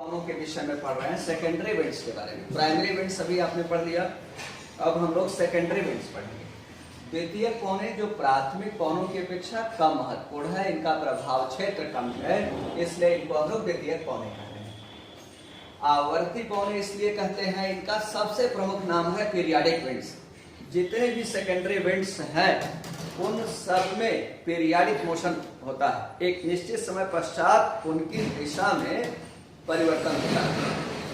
कौनों के विषय में पढ़ रहे हैं, सेकेंडरी विंड्स के बारे में। प्राइमरी विंड्स अभी आपने पढ़ लिया, अब हम लोग सेकेंडरी विंड्स पढ़ेंगे। द्वितीय कोने जो प्राथमिक कोनों की अपेक्षा कम महत्वपूर्ण है, इनका प्रभाव क्षेत्र कम है, इसलिए इनको हम लोग द्वितीय कोने कहते हैं। आवर्ती कोने इसलिए कहते हैं, इनका सबसे प्रमुख नाम है पीरियाडिक विंड्स। जितने भी सेकेंडरी विंड्स हैं उन सब में पीरियाडिक मोशन होता है, एक निश्चित समय पश्चात उनकी दिशा में परिवर्तन होता है,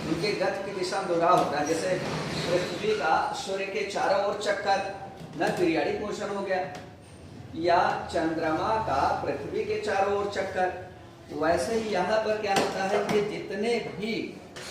उनके गति की दिशा में बदलाव होता है। जैसे पृथ्वी का सूर्य के चारों ओर चक्कर न पीरियाडिक मोशन हो गया, या चंद्रमा का पृथ्वी के चारों ओर चक्कर, वैसे ही यहाँ पर क्या होता है कि जितने भी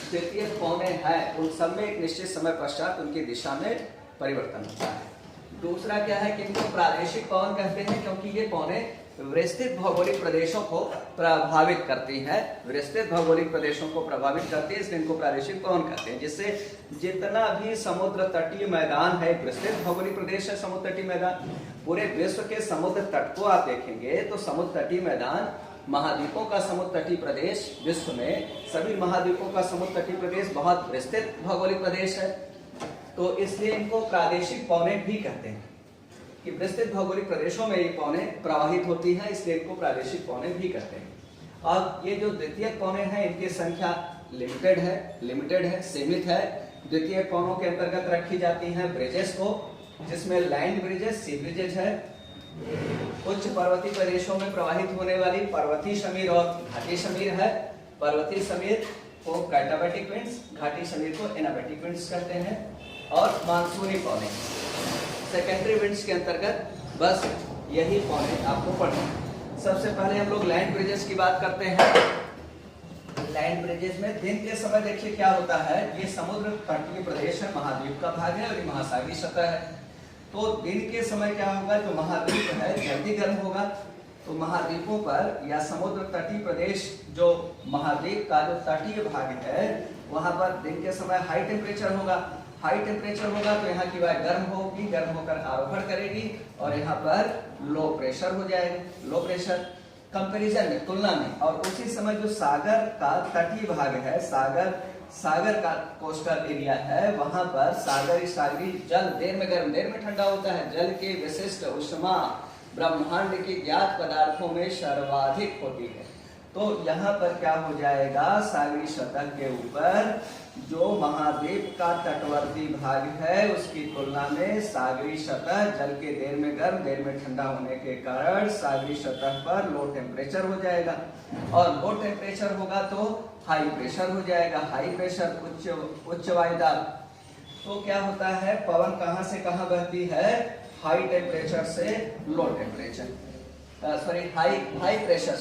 द्वितीय कोने हैं उन सब में एक निश्चित समय पश्चात उनकी दिशा में परिवर्तन होता है। दूसरा क्या है कि इनको प्रादेशिक कोण कहते हैं, क्योंकि ये कोने विस्तृत भौगोलिक प्रदेशों को प्रभावित करती हैं, विस्तृत भौगोलिक प्रदेशों को प्रभावित करती है, इसलिए इनको प्रादेशिक कोण कहते हैं। जिससे जितना भी समुद्र तटीय मैदान है, विस्तृत भौगोलिक प्रदेश है समुद्र तटीय मैदान, पूरे विश्व के समुद्र तट को आप देखेंगे तो समुद्र तटीय मैदान, महाद्वीपों का समुद्र तटीय प्रदेश, विश्व में सभी महाद्वीपों का समुद्र तटीय प्रदेश बहुत विस्तृत भौगोलिक प्रदेश है, तो इसलिए इनको प्रादेशिक कोने भी कहते हैं कि विस्तृत भौगोलिक प्रदेशों में ये कोने प्रवाहित होती हैं, इसलिए इनको प्रादेशिक कोने भी कहते हैं। अब ये जो द्वितीय कोने हैं इनकी संख्या लिमिटेड है, सीमित है। द्वितीय कोनों के अंतर्गत रखी जाती हैं ब्रिजेस को, जिसमें लैंड ब्रिजेस, सी ब्रिजेस है, उच्च पर्वतीय प्रदेशों में प्रवाहित होने वाली पर्वतीय समीर और घाटी समीर है। पर्वतीय समीर को कैटाबैटिक विंड्स, घाटी समीर को एनाबैटिक विंड्स कहते हैं। और मानसूनी कोने सेकेंडरी विंड्स के अंतर्गत बस यही कोने आपको पढ़ना है। सबसे पहले हम लोग लैंड ब्रिजेस की बात करते हैं। लैंड ब्रिजेस में दिन के समय देखिए क्या होता है, ये समुद्र तटीय प्रदेश है, महाद्वीप का भाग है और ये महासागरीय सतह है। तो दिन के समय क्या होगा, जो महाद्वीप है जल्दी गर्म होगा, तो महाद्वीपों पर या समुद्र तटीय प्रदेश जो महाद्वीप का जो तटीय भाग है वहां पर दिन के समय हाई टेम्परेचर होगा। हाई टेम्परेचर होगा तो यहाँ की वायु गर्म होगी, गर्म होकर आरोहण करेगी और यहाँ पर लो प्रेशर हो जाएगा, लो प्रेशर कंपैरिजन में, तुलना में। और उसी समय जो सागर का तटीय भाग है, सागर का कोस्टल एरिया है, वहां पर सागरी जल देर में गर्म देर में ठंडा होता है। जल के विशिष्ट ऊष्मा ब्रह्मांड के ज्ञात पदार्थों में सर्वाधिक होती है। तो यहाँ पर क्या हो जाएगा, सागरी सतह के ऊपर जो महाद्वीप का तटवर्ती भाग है उसकी तुलना में सागरी सतह जल के देर में गर्म देर में ठंडा होने के कारण सागरी सतह पर लो टेम्परेचर हो जाएगा, और लो टेम्परेचर होगा तो हाई प्रेशर हो जाएगा। हाई प्रेशर उच्च वायुदाब। तो क्या होता है, पवन कहां से कहां बहती है, हाई टेम्परेचर से लो टेम्परेचर, हाई प्रेशर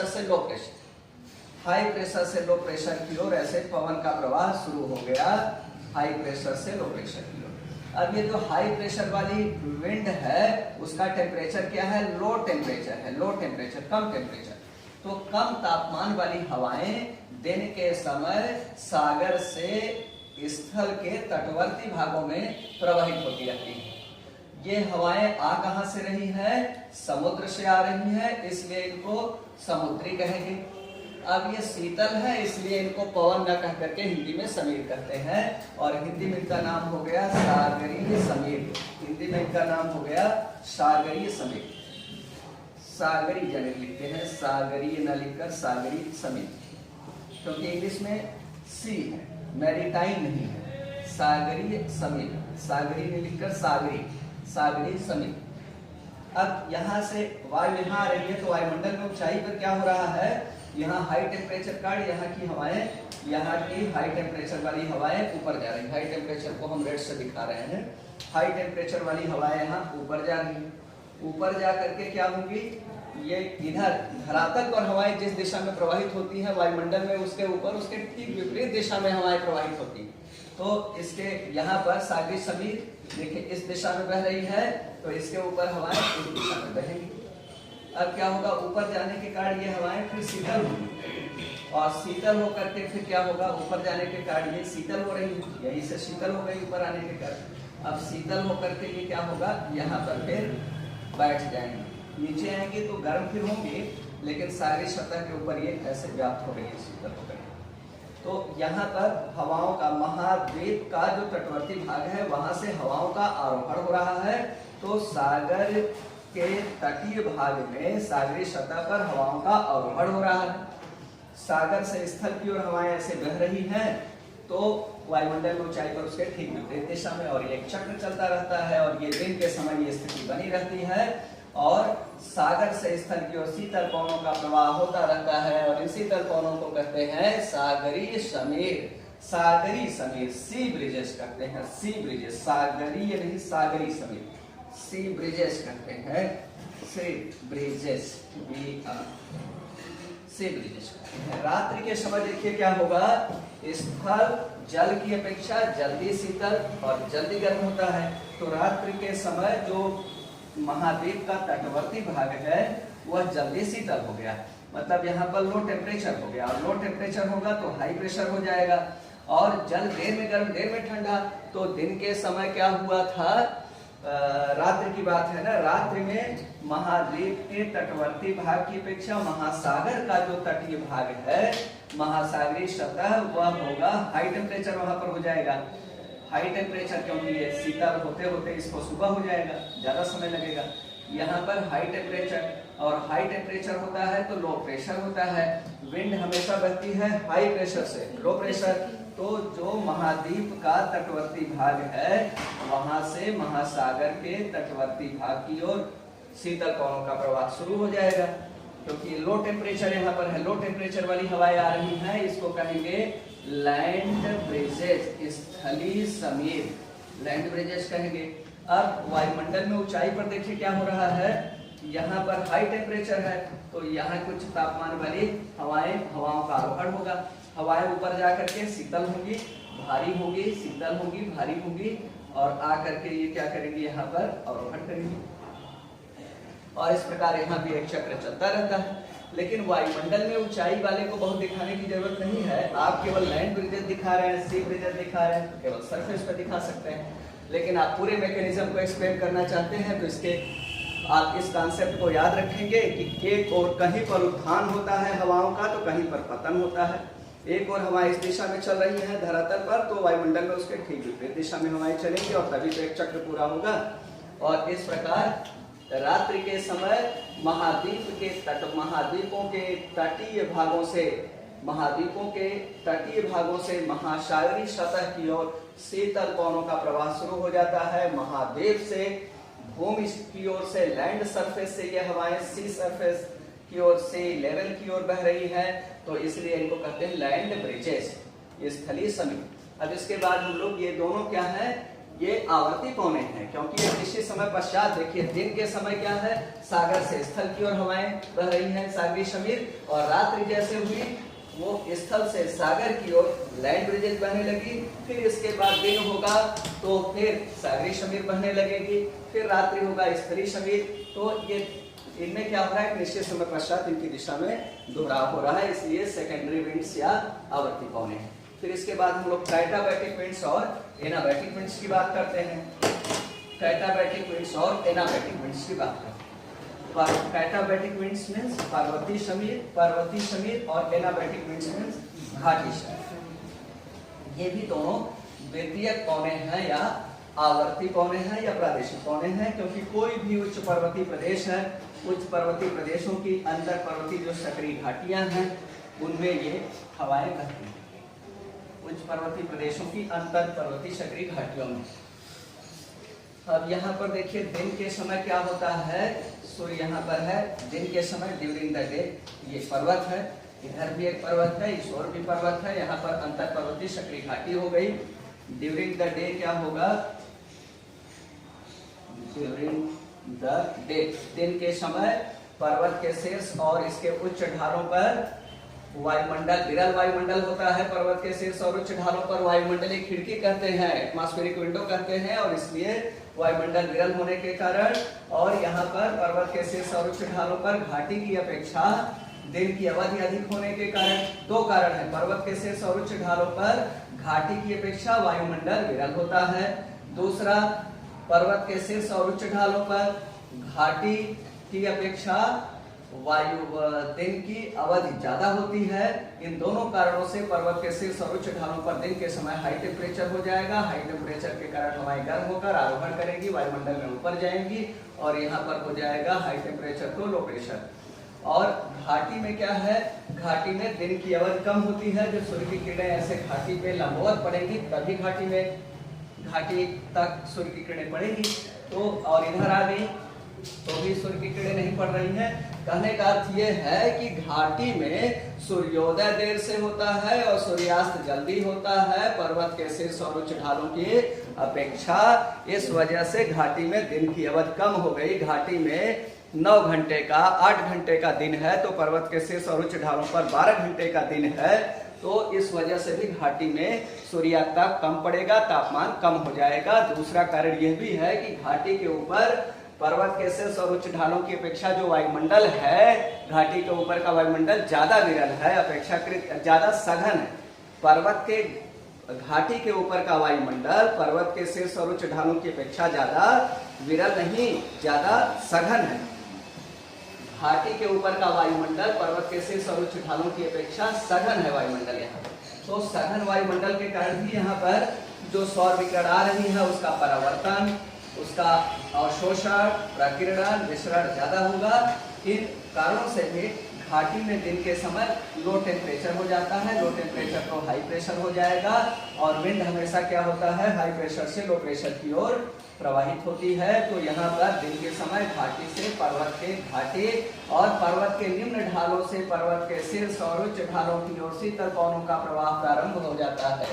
से लो प्रेशर, हाई प्रेशर से लो प्रेशर की ओर ऐसे पवन का प्रवाह शुरू हो गया, हाई प्रेशर से लो प्रेशर की ओर। अब ये जो हाई प्रेशर वाली विंड है उसका टेम्परेचर क्या है, लो टेम्परेचर है, लो टेम्परेचर, कम टेम्परेचर। तो कम तापमान वाली हवाएं दिन के समय सागर से स्थल के तटवर्ती भागों में प्रवाहित होती रहती है। ये हवाएं आ कहां से रही है, समुद्र से आ रही है, इसलिए इनको समुद्री कहेंगे। अब ये शीतल है इसलिए इनको पवन न कह करके हिंदी में समीर कहते हैं, और हिंदी में इनका नाम हो गया सागरीय समीर। हिंदी में इनका नाम हो गया सागरीय समीर। सागरी जनित लिखते हैं, सागरीय न लिखकर सागरीय समीर, क्योंकि इंग्लिश में सी है, मैरीटाइम नहीं है। सागरीय समीर, सागरी में लिखकर सागरीय समीर। अब यहाँ से वायु यहाँ आ रही है तो वायुमंडल में ऊंचाई पर क्या हो रहा है, यहाँ हाई टेम्परेचर का, यहाँ की हवाएं, यहाँ की हाई टेम्परेचर वाली हवाएं ऊपर जा रही है। हाई टेम्परेचर को हम रेड से दिखा रहे हैं, हाई टेम्परेचर वाली हवाएं यहाँ ऊपर जा रही है। ऊपर जा करके क्या होंगी, ये इधर धरातल पर हवाएं जिस दिशा में प्रवाहित होती है वायुमंडल में, उसके ऊपर उसके ठीक विपरीत दिशा में हवाएं प्रवाहित होती है। तो इसके यहाँ पर सागरी समीर देखिए इस दिशा में बह रही है, तो इसके ऊपर हवाएं इस दिशा में बहेंगी। अब क्या होगा, ऊपर जाने के कारण ये हवाएं फिर शीतल होंगी, और शीतल होकर के फिर क्या होगा, ऊपर जाने के कारण ये शीतल हो रही है, यहीं से शीतल हो गई ऊपर आने के कारण। अब शीतल होकर के ये क्या होगा, यहाँ पर फिर बैठ जाएंगे, नीचे आएंगे तो गर्म फिर होंगे, लेकिन सारी सतह के ऊपर ये ऐसे व्याप्त हो रही है शीतल होकर। तो यहाँ पर हवाओं का, महाद्वीप का जो तटवर्ती भाग है वहां से हवाओं का आरोहण हो रहा है। तो सागर के तटीय भाग में सागरीय सतह पर हवाओं का आरोहण हो रहा है। सागर से स्थल की ओर हवाएं ऐसे बह रही हैं, तो वायुमंडल में ऊंचाई पर उसके ठीक विपरीत दिशा में, और ये एक चक्र चलता रहता है, और ये दिन के समय ये स्थिति बनी रहती है, और सागर से स्थल की ओर शीतल पवनों का प्रवाह होता रहता है, और इन शीतल पवनों को कहते हैं सागरीय समीर। सागरी समीर, सी ब्रिजेस कहते हैं, सी ब्रिजेस, सागरीय नहीं सागरी समीर, सी ब्रिजेस कहते हैं, सी ब्रिजेस, सी ब्रिजेस कहते हैं। रात्रि के समय देखिए क्या होगा, स्थल जल की अपेक्षा जल्दी शीतल और जल्दी गर्म होता है। तो रात्रि के समय जो महाद्वीप का तटवर्ती भाग है वह जल्दी शीतल हो गया, मतलब यहाँ पर लो टेम्परेचर हो गया, और लो टेम्परेचर होगा तो हाई प्रेशर हो जाएगा, और जल देर में गर्म देर में ठंडा। तो दिन के समय क्या हुआ था, रात्रि की बात है ना, रात्रि में महाद्वीप के तटवर्ती भाग की अपेक्षा महासागर का जो तटीय भाग है, महासागरीय सतह, वह होगा हाई टेम्परेचर, वहां पर हो जाएगा हाई टेम्परेचर, क्योंकि ये शीतल होते होते इसको सुबह हो जाएगा, ज्यादा समय लगेगा। यहाँ पर हाई टेम्परेचर, और हाई टेम्परेचर होता है तो लो प्रेशर होता है, विंड हमेशा बहती है हाई प्रेशर से लो प्रेशर। तो जो महाद्वीप का तटवर्ती भाग है वहां से महासागर के तटवर्ती भाग की ओर शीतल पवनों का प्रवाह शुरू हो जाएगा, क्योंकि लो टेम्परेचर यहाँ पर है, लो टेम्परेचर वाली हवाएं आ रही हैं, इसको कहेंगे लैंड ब्रिजेस, स्थलीय समीर, लैंड ब्रिजेस कहेंगे। अब वायुमंडल में ऊंचाई पर देखिए क्या हो रहा है, यहाँ पर हाई टेम्परेचर है, तो यहाँ कुछ तापमान वाली हवाओं का आरोहण होगा, हवाएं ऊपर जाकर के शीतल होंगी, भारी होगी, शीतल होगी, भारी होगी, और आकर के ये क्या करेंगी, यहाँ पर आरोहण करेंगी, और इस प्रकार यहाँ भी एक चक्र चलता रहता है। लेकिन वायुमंडल में ऊंचाई वाले को बहुत दिखाने की जरूरत नहीं है, आप केवल लैंड ब्रिजेस दिखा रहे हैं, सी ब्रिजेस दिखा रहे हैं, केवल सरफेस पर दिखा सकते हैं। लेकिन आप पूरे मैकेनिज्म को एक्सप्लेन करना चाहते हैं तो इसके आप इस कॉन्सेप्ट को याद रखेंगे कि एक और कहीं पर उत्थान होता है हवाओं का तो कहीं पर पतन होता है। एक और हवाएं इस दिशा में चल रही हैं धरातल पर, तो वायुमंडल में उसके ठीक विपरीत दिशा में हवाएं चलेंगी, और तभी तो एक चक्र पूरा होगा। और इस प्रकार रात्रि के समय महाद्वीपों के तटीय भागों से, महाद्वीपों के तटीय भागों से महासागरीय सतह की ओर शीतल पवनों का प्रवाह शुरू हो जाता है। महाद्वीप से भूमि की ओर से, लैंड सरफेस से ये हवाएं सी सरफेस की ओर से लेवल की ओर बह रही है, तो इसलिए इनको कहते हैं लैंड ब्रिजेस, स्थलीय समीर। अब इसके बाद हम लोग ये दोनों क्या है, ये आवर्ती पवने हैं, क्योंकि एक निश्चित समय पश्चात देखिए दिन के समय क्या है, सागर से स्थल की ओर हवाएं बह रही हैं सागरीय समीर, और रात्रि जैसे हुई वो स्थल से सागर की ओर लैंड ब्रिजेस बहने लगी, फिर इसके बाद दिन होगा तो फिर सागरीय समीर बहने लगेगी, फिर रात्रि होगा स्थलीय समीर। तो ये इनमें क्या हो रहा है, निश्चित समय पश्चात इनकी दिशा में दोहराव हो रहा है, इसलिए सेकेंडरी विंड्स या आवर्ती पवने हैं। फिर इसके बाद हम लोग कैटाबैटिक विंड्स और एनाबैटिक विंड्स की बात करते हैं। कैटाबैटिक विंड्स और एनाबैटिक विंड्स की बात करते हैं। कैटाबैटिक विंड्स मींस पर्वतीय समीर, और एनाबैटिक विंड्स मींस घाटी समीर। ये भी दोनों द्वितीयक पवने हैं या आवर्ती पवने हैं या प्रादेशिक पवने हैं, क्योंकि कोई भी उच्च पर्वतीय प्रदेश है, उच्च पर्वतीय प्रदेशों की अंतर पर्वतीय जो सक्रिय घाटियां हैं उनमें ये हवाएं बहती हैं, उच्च पर्वतीय प्रदेशों की अंतर पर्वतीय सक्रिय घाटियों में। अब यहाँ पर देखिए दिन के समय क्या होता है, सूर्य यहाँ पर है, दिन के समय ड्यूरिंग द डे ये पर्वत है, इधर भी एक पर्वत है, इस ओर भी पर्वत है, यहाँ पर अंतर पर्वतीय सक्रिय घाटी हो गई। ड्यूरिंग द डे क्या होगा, ड्यूरिंग द डे दिन के समय पर्वत के शीर्ष और इसके उच्च ढालों पर वायुमंडल, विरल वायुमंडल होता है, पर्वत के शीर्ष और उच्च ढालों पर वायुमंडलीय खिड़की कहते हैं, एटमॉस्फेरिक विंडो कहते हैं, और इसलिए वायुमंडल विरल होने के कारण और यहाँ पर पर्वत के शीर्ष और उच्च ढालों पर घाटी की अपेक्षा दिन की अवधि अधिक होने के कारण, दो कारण है, पर्वत के शीर्ष और उच्च ढालों पर घाटी की अपेक्षा वायुमंडल विरल होता है, दूसरा पर्वत के शीर्ष और उच्च ढालों पर घाटी की अपेक्षा दिन की अवधि ज्यादा होती है। इन दोनों कारणों से पर्वत के शीर्ष और उच्च ढालों पर दिन के समय हाई टेम्परेचर हो जाएगा। हाई टेम्परेचर के कारण हवाएं गर्म होकर आरोहण करेंगी, वायुमंडल में ऊपर जाएंगी और यहाँ पर हो जाएगा हाई टेम्परेचर तो लो प्रेशर। और घाटी में क्या है, घाटी में दिन की अवधि कम होती है। जब सूर्य की किरणें ऐसे घाटी पे लंबवत पड़ेंगी तभी घाटी तक सूर्य की किरणें पड़ेगी। तो और इधर आ गई तो भी सूर्य की किरणें नहीं पड़ रही हैं। कहने का अर्थ ये है कि घाटी में सूर्योदय देर से होता है और सूर्यास्त जल्दी होता है पर्वत के शीर्ष और उच्च ढालों की अपेक्षा। इस वजह से घाटी में दिन की अवधि कम हो गई। घाटी में 9 घंटे का 8 घंटे का दिन है तो पर्वत के शीर्ष और उच्च ढालों पर 12 घंटे का दिन है। तो इस वजह से भी घाटी में सूर्यास्त कम पड़ेगा, तापमान कम हो जाएगा। दूसरा कारण यह भी है कि घाटी के ऊपर पर्वत के शीर्ष और उच्च ढालों की अपेक्षा जो वायुमंडल है, घाटी के ऊपर का वायुमंडल ज्यादा विरल है, अपेक्षाकृत ज्यादा सघन है। पर्वत के घाटी के ऊपर का वायुमंडल पर्वत के शीर्ष और उच्च ढालों की अपेक्षा ज्यादा विरल नहीं, ज्यादा सघन है। घाटी के ऊपर का वायुमंडल पर्वत के शीर्ष और उच्च ढालों की अपेक्षा सघन है वायुमंडल यहाँ पर। तो सघन वायुमंडल के कारण भी यहाँ पर जो सौर विकिरण आ रही है उसका परावर्तन, उसका अवशोषण, प्रकीर्णन, विसरण ज्यादा होगा। इन कारणों से भी घाटी में दिन के समय लो टेम्परेचर हो जाता है। लो टेम्परेचर तो हाई प्रेशर हो जाएगा और विंड हमेशा क्या होता है, हाई प्रेशर से लो प्रेशर की ओर प्रवाहित होती है। तो यहाँ पर दिन के समय घाटी से पर्वत के घाटी और पर्वत के निम्न ढालों से पर्वत के शीर्ष और उच्च ढालों की ओर शीतल पवनों का प्रवाह प्रारंभ हो जाता है,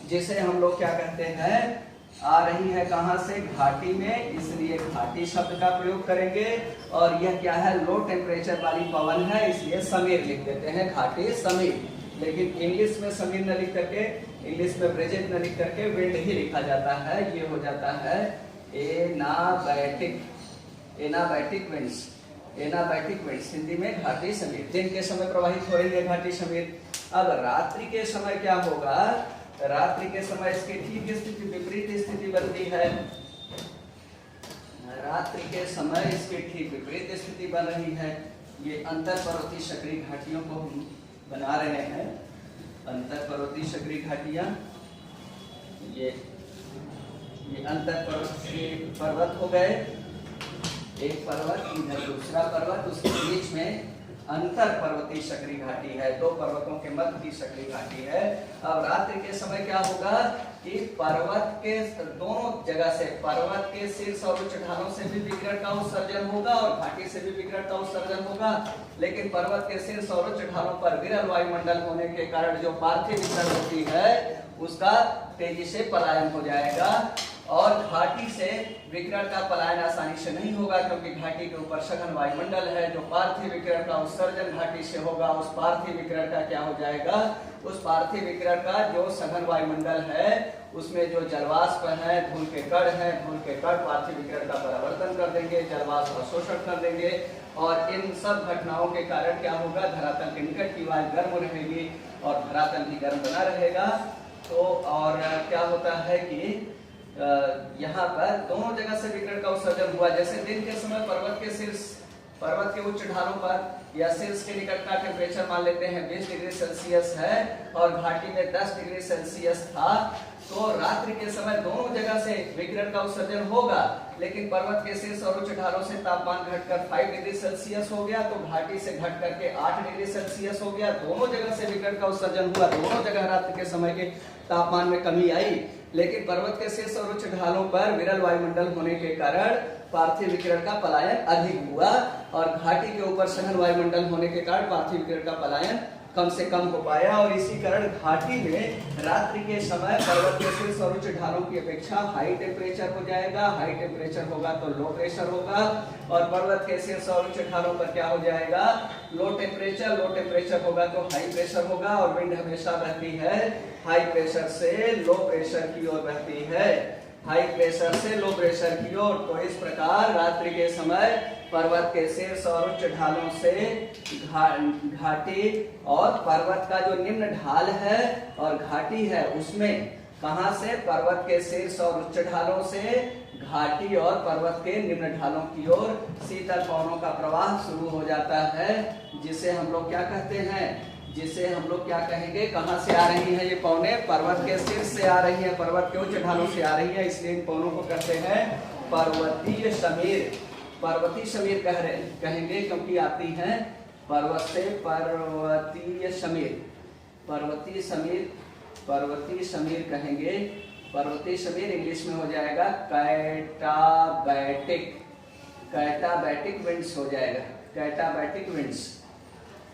जिसे हम लोग क्या कहते हैं, आ रही है कहां से, घाटी में, इसलिए घाटी शब्द का प्रयोग करेंगे। और यह क्या है, लो टेम्परेचर वाली पवन है, इसलिए समीर लिख देते हैं, घाटी समीर। लेकिन इंग्लिश में समीर न लिख करके, इंग्लिश में ब्रेजेट न लिख करके विंड ही लिखा जाता है। ये हो जाता है एनाबैटिक विंड्स, एनाबैटिक विंड्स, हिंदी में घाटी समीर। दिन के समय प्रवाहित होंगे घाटी समीर। अब रात्रि के समय क्या होगा, रात्रि के समय इसकी ठीक स्थिति विपरीत स्थिति बनती है। रात्रि के समय इसकी ठीक विपरीत स्थिति बन रही है। ये अंतर पर्वतीय सक्रिय घाटियों को हम बना रहे हैं, अंतर पर्वतीय सक्रिय घाटियां। ये अंतर पर्वतीय पर्वत हो गए, एक पर्वत, इधर दूसरा पर्वत, उसके बीच में अंतर पर्वतीय सक्रिय घाटी है, दो पर्वतों के मध्य की सक्रिय घाटी है। अब रात्रि के समय क्या होगा कि पर्वत के दोनों जगह से, पर्वत के शीर्ष और उच्च ढालों से भी विकिरण का उत्सर्जन होगा और घाटी से भी विकिरण का उत्सर्जन होगा। लेकिन पर्वत के शीर्ष और उच्च ढालों पर विरल वायुमंडल होने के कारण जो पार्थिव विकिरण होती है उसका तेजी से पलायन हो जाएगा। और घाटी से विकिरण का पलायन आसानी से नहीं होगा क्योंकि घाटी के ऊपर सघन वायुमंडल है। जो पार्थिव विकिरण का उत्सर्जन घाटी से होगा उस पार्थिव विकिरण का क्या हो जाएगा, उस पार्थिव विकिरण का जो सघन वायुमंडल है उसमें जो जलवाष्प है, धूल के कण है, धूल के कण पार्थिव विकिरण का परावर्तन कर देंगे, जलवाष्प का शोषण कर देंगे। और इन सब घटनाओं के कारण क्या होगा, धरातल के निकट की वायु गर्म रहेगी और धरातल भी गर्म बना रहेगा। तो और क्या होता है कि यहाँ पर दोनों जगह से विकिरण का उत्सर्जन हुआ। जैसे दिन के समय पर्वत के शीर्ष, पर्वत के उच्च ढालों पर या शीर्ष के निकट का टेम्परेचर मान लेते हैं 20 डिग्री सेल्सियस है और घाटी में 10 डिग्री सेल्सियस था। तो रात्रि के समय दोनों जगह से विकिरण का उत्सर्जन होगा, लेकिन पर्वत के शीर्ष और उच्च ढालों से तापमान घटकर 5 डिग्री सेल्सियस हो गया, तो घाटी से घट करके 8 डिग्री सेल्सियस हो गया। दोनों जगह से विकिरण का उत्सर्जन हुआ, दोनों जगह रात्रि के समय के तापमान में कमी आई। लेकिन पर्वत के शीर्ष और उच्च ढालों पर विरल वायुमंडल होने के कारण पार्थिव विकिरण का पलायन अधिक हुआ और घाटी के ऊपर सघन वायुमंडल होने के कारण पार्थिव विकिरण का पलायन कम से कम हो पाया। और इसी कारण घाटी में रात्रि के समय पर्वत के शीर्ष और उच्च ढालों की अपेक्षा हाई टेम्परेचर हो जाएगा। हाई टेम्परेचर होगा तो लो प्रेशर होगा और पर्वत के शीर्ष और उच्च ढालों पर क्या हो जाएगा, लो टेम्परेचर। लो टेम्परेचर होगा तो हाई प्रेशर होगा और विंड हमेशा बहती है हाई प्रेशर से लो प्रेशर की ओर बहती है, हाई प्रेशर से लो प्रेशर की ओर। तो इस प्रकार रात्रि के समय पर्वत के शीर्ष और उच्च ढालों से घाटी और पर्वत का जो निम्न ढाल है और घाटी है उसमें कहां से, पर्वत के शीर्ष और उच्च ढालों से घाटी और पर्वत के निम्न ढालों की ओर शीतल पवनों का प्रवाह शुरू हो जाता है, जिसे हम लोग क्या कहते हैं, जिसे हम लोग क्या कहेंगे, कहां से आ रही है ये पवनें, पर्वत के शीर्ष से आ रही है, पर्वत के उच्च ढालों से आ रही है, इसलिए इन पवनों को कहते हैं पर्वतीय समीर। पर्वतीय समीर कहेंगे क्योंकि आती हैं पर्वत से, पर्वतीय समीर, पर्वतीय समीर, पर्वतीय समीर कहेंगे। पर्वतीय समीर इंग्लिश में हो जाएगा कैटाबैटिक, कैटाबैटिक विंड्स हो जाएगा, कैटाबैटिक विंड्स,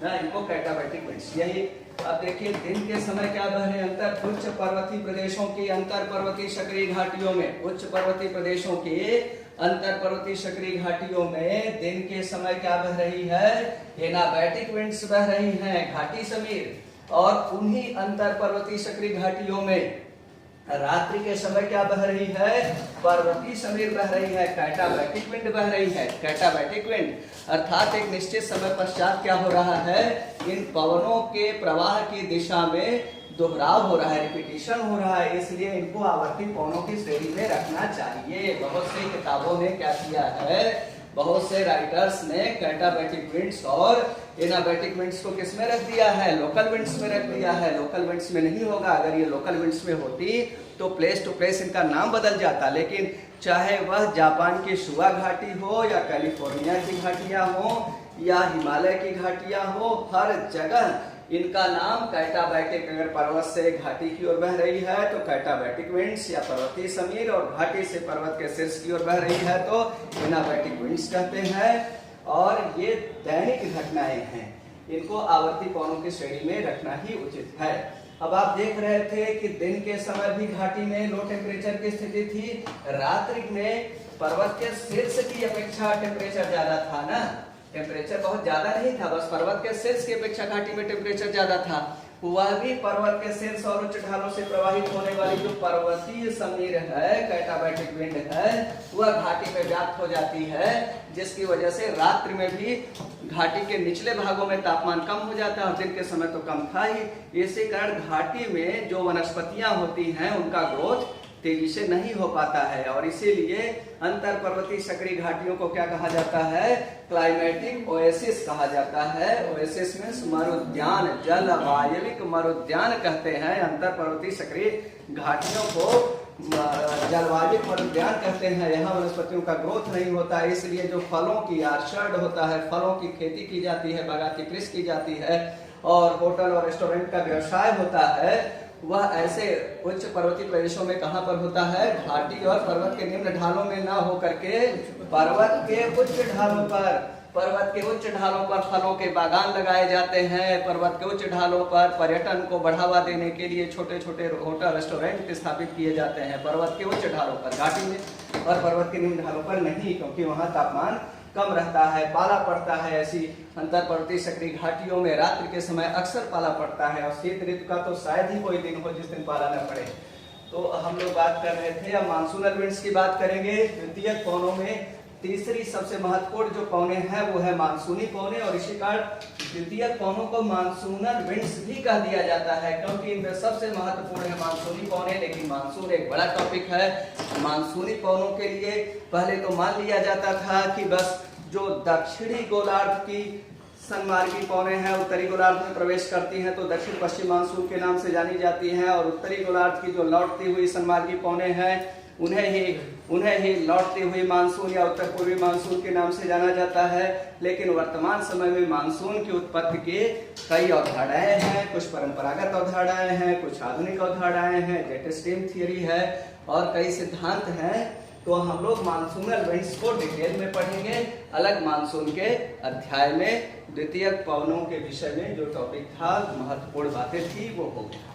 इनको कैटाबैटिक विंड्स। यही अब देखिए दिन के समय क्या बह रहे अंतर उच्च पर्वतीय प्रदेशों की अंतर पर्वतीय सक्रिय घाटियों में, उच्च पर्वतीय प्रदेशों के अंतर पर्वतीय सक्रिय घाटियों में दिन के समय क्या बह रही है, एनाबैटिक विंड्स बह रही हैं, घाटी समीर। और उन्हीं अंतर पर्वतीय सक्रिय घाटियों में रात्रि के समय क्या बह रही है, पर्वतीय समीर बह रही है, कैटाबैटिक विंड बह रही है, कैटाबैटिक विंड। अर्थात एक निश्चित समय पश्चात क्या हो रहा है, इन पवनों के प्रवाह की दिशा में दोहराव हो रहा है, रिपीटिशन हो रहा है, इसलिए इनको आवर्ती पवनों की श्रेणी में रखना चाहिए। बहुत सी किताबों ने क्या किया है, बहुत से राइटर्स ने कैटाबैटिक विंड्स और एनाबैटिक विंड्स को किस में रख दिया है, लोकल विंड्स में रख दिया है। लोकल विंड्स में नहीं होगा, अगर ये लोकल विंड्स में होती तो प्लेस टू प्लेस इनका नाम बदल जाता, लेकिन चाहे वह जापान की शुआ घाटी हो या कैलिफोर्निया की घाटियां हो या हिमालय की घाटियां हो, हर जगह इनका नाम कैटाबैटिक, अगर पर्वत से घाटी की ओर बह रही है तो कैटाबैटिक विंड्स या पर्वतीय समीर, और घाटी से पर्वत के शीर्ष की ओर बह रही है तो एनाबैटिक विंड्स कहते हैं। और ये दैनिक घटनाएं हैं, इनको आवर्ती पवनों की श्रेणी में रखना ही उचित है। अब आप देख रहे थे कि दिन के समय भी घाटी में लो टेम्परेचर की स्थिति थी, रात्रि में पर्वत के शीर्ष की अपेक्षा टेम्परेचर ज्यादा था ना, टेम्परेचर बहुत ज्यादा नहीं था, बस पर्वत के शीर्ष की अपेक्षा घाटी में टेम्परेचर ज्यादा था। वह भी पर्वत के शीर्ष और उच्च ढालों से प्रवाहित होने वाली जो पर्वतीय समीर है, कैटाबैटिक विंड है, वह घाटी में व्याप्त हो जाती है, जिसकी वजह से रात्रि में भी घाटी के निचले भागों में तापमान कम हो जाता है और दिन के समय तो कम था ही। इसी कारण घाटी में जो वनस्पतियां होती हैं उनका ग्रोथ तेजी से नहीं हो पाता है, और इसीलिए अंतर पर्वतीय सक्रिय घाटियों को क्या कहा जाता है, क्लाइमेटिक ओएसिस कहा जाता है। ओएसिस मींस मरुद्यान, जलवायविक मरुद्यान कहते हैं। अंतर पर्वतीय सक्रिय घाटियों को जलवायविक मरुद्यान कहते हैं। यहाँ वनस्पतियों का ग्रोथ नहीं होता है, इसलिए जो फलों की आर्चर्ड होता है, फलों की खेती की जाती है, बागायती कृषि की जाती है, और होटल और रेस्टोरेंट का व्यवसाय होता है, वह ऐसे उच्च पर्वतीय प्रदेशों में कहां पर होता है, घाटी और पर्वत के निम्न ढालों में ना होकर के पर्वत के उच्च ढालों पर, पर्वत के उच्च ढालों पर फलों के बागान लगाए जाते हैं। पर्वत के उच्च ढालों पर पर्यटन को बढ़ावा देने के लिए छोटे छोटे होटल रेस्टोरेंट स्थापित किए जाते हैं, पर्वत के उच्च ढालों पर, घाटी में, और पर्वत के निम्न ढालों पर नहीं, क्योंकि वहां तापमान कम रहता है, पाला पड़ता है। ऐसी अंतर पर्वतीय सक्रिय घाटियों में रात्रि के समय अक्सर पाला पड़ता है, और शीत ऋतु का तो शायद ही कोई दिन हो जिस दिन पाला न पड़े। तो हम लोग बात कर रहे थे, अब मानसूनल विंड्स की बात करेंगे। द्वितीयक पवनों में तीसरी सबसे महत्वपूर्ण जो पवने हैं वो है मानसूनी पवने, और इसी कारण द्वितीयक पवनों को मानसूनल विंड्स भी कह दिया जाता है, क्योंकि इनमें सबसे महत्वपूर्ण है मानसूनी पवने। लेकिन मानसून एक बड़ा टॉपिक है। मानसूनी पवनों के लिए पहले तो मान लिया जाता था कि बस जो दक्षिणी गोलार्ध की सन्मार्गी पवनें हैं उत्तरी गोलार्ध में प्रवेश करती हैं तो दक्षिण पश्चिम मानसून के नाम से जानी जाती हैं, और उत्तरी गोलार्ध की जो लौटती हुई सन्मार्गी पवनें हैं उन्हें ही लौटती हुई मानसून या उत्तर पूर्वी मानसून के नाम से जाना जाता है। लेकिन वर्तमान समय में मानसून की उत्पत्ति के कई अवधारणाएं हैं, कुछ परंपरागत अवधारणाएं हैं, कुछ आधुनिक अवधारणाएं हैं, जेट स्ट्रीम थियरी है, और कई सिद्धांत हैं। तो हम लोग मानसूनल विंड्स को डिटेल में पढ़ेंगे अलग मानसून के अध्याय में। द्वितीयक पवनों के विषय में जो टॉपिक था, महत्वपूर्ण बातें थी, वो हो गया।